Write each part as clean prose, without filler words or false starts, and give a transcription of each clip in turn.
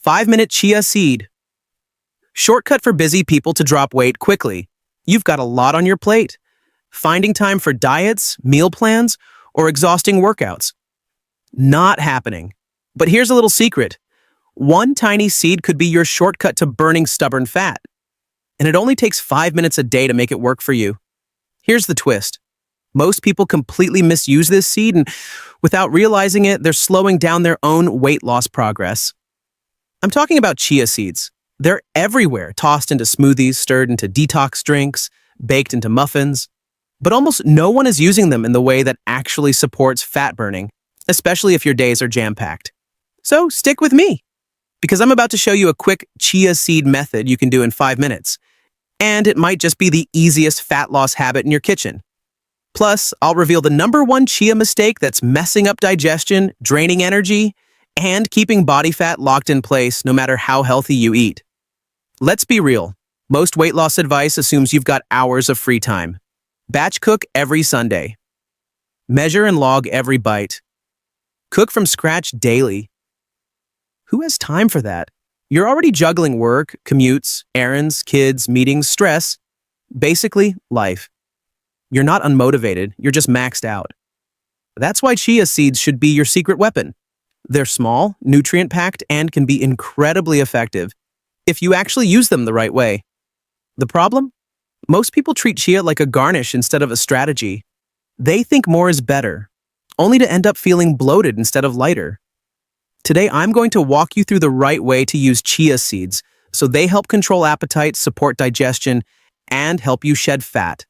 5-minute chia seed. Shortcut for busy people to drop weight quickly. You've got a lot on your plate. Finding time for diets, meal plans, or exhausting workouts. Not happening. But here's a little secret. One tiny seed could be your shortcut to burning stubborn fat. And it only takes 5 minutes a day to make it work for you. Here's the twist. Most people completely misuse this seed, and without realizing it, they're slowing down their own weight loss progress. I'm talking about chia seeds. They're everywhere, tossed into smoothies, stirred into detox drinks, baked into muffins. But almost no one is using them in the way that actually supports fat burning, especially if your days are jam-packed. So stick with me, because I'm about to show you a quick chia seed method you can do in 5 minutes. And it might just be the easiest fat loss habit in your kitchen. Plus, I'll reveal the #1 chia mistake that's messing up digestion, draining energy, and keeping body fat locked in place no matter how healthy you eat. Let's be real. Most weight loss advice assumes you've got hours of free time. Batch cook every Sunday. Measure and log every bite. Cook from scratch daily. Who has time for that? You're already juggling work, commutes, errands, kids, meetings, stress. Basically, life. You're not unmotivated, you're just maxed out. That's why chia seeds should be your secret weapon. They're small, nutrient-packed, and can be incredibly effective if you actually use them the right way. The problem? Most people treat chia like a garnish instead of a strategy. They think more is better, only to end up feeling bloated instead of lighter. Today, I'm going to walk you through the right way to use chia seeds so they help control appetite, support digestion, and help you shed fat,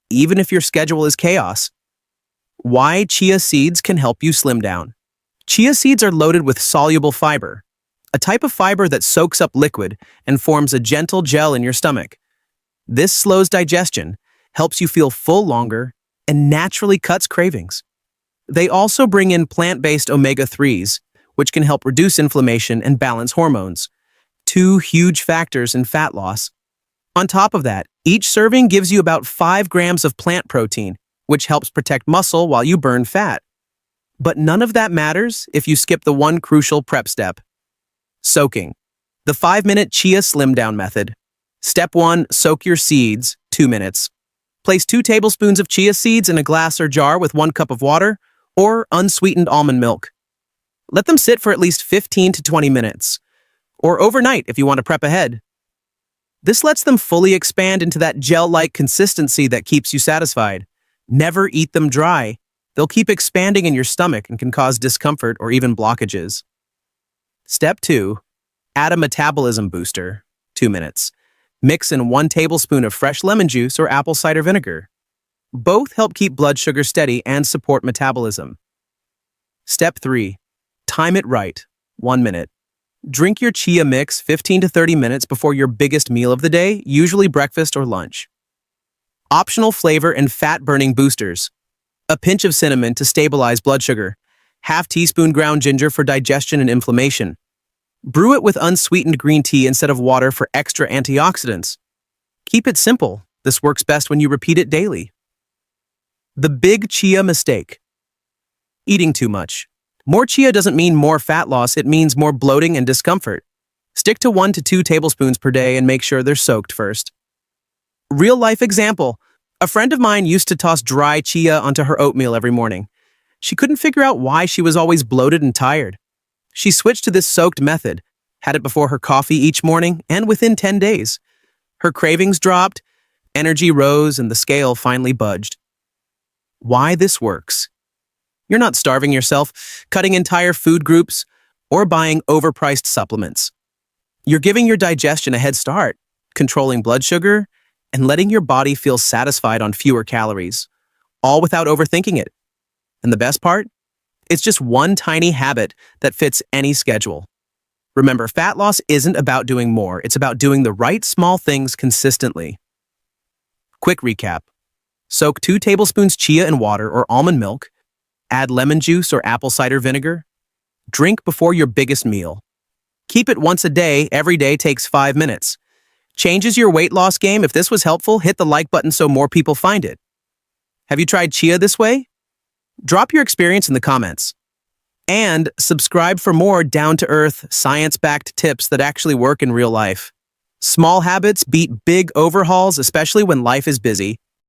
even if your schedule is chaos. Why chia seeds can help you slim down. Chia seeds are loaded with soluble fiber, a type of fiber that soaks up liquid and forms a gentle gel in your stomach. This slows digestion, helps you feel full longer, and naturally cuts cravings. They also bring in plant-based omega-3s, which can help reduce inflammation and balance hormones, 2 huge factors in fat loss. On top of that, each serving gives you about 5 grams of plant protein, which helps protect muscle while you burn fat. But none of that matters if you skip the one crucial prep step. Soaking. The 5-minute chia slim down method. Step 1, soak your seeds, 2 minutes. Place 2 tablespoons of chia seeds in a glass or jar with 1 cup of water or unsweetened almond milk. Let them sit for at least 15 to 20 minutes, or overnight if you want to prep ahead. This lets them fully expand into that gel-like consistency that keeps you satisfied. Never eat them dry. They'll keep expanding in your stomach and can cause discomfort or even blockages. Step 2, add a metabolism booster, 2 minutes. Mix in 1 tablespoon of fresh lemon juice or apple cider vinegar. Both help keep blood sugar steady and support metabolism. Step 3, time it right, 1 minute. Drink your chia mix 15 to 30 minutes before your biggest meal of the day, usually breakfast or lunch. Optional flavor and fat-burning boosters. A pinch of cinnamon to stabilize blood sugar. Half teaspoon ground ginger for digestion and inflammation. Brew it with unsweetened green tea instead of water for extra antioxidants. Keep it simple. This works best when you repeat it daily. The big chia mistake. Eating too much. More chia doesn't mean more fat loss, it means more bloating and discomfort. Stick to 1 to 2 tablespoons per day and make sure they're soaked first. Real-life example. A friend of mine used to toss dry chia onto her oatmeal every morning. She couldn't figure out why she was always bloated and tired. She switched to this soaked method, had it before her coffee each morning, and within 10 days, her cravings dropped, energy rose, and the scale finally budged. Why this works? You're not starving yourself, cutting entire food groups, or buying overpriced supplements. You're giving your digestion a head start, controlling blood sugar, and letting your body feel satisfied on fewer calories, all without overthinking it. And the best part? It's just one tiny habit that fits any schedule. Remember, fat loss isn't about doing more, it's about doing the right small things consistently. Quick recap. Soak 2 tablespoons chia in water or almond milk. Add lemon juice or apple cider vinegar. Drink before your biggest meal. Keep it once a day, every day takes 5 minutes. Changes your weight loss game. If this was helpful, hit the like button so more people find it. Have you tried chia this way? Drop your experience in the comments. And subscribe for more down-to-earth, science-backed tips that actually work in real life. Small habits beat big overhauls, especially when life is busy.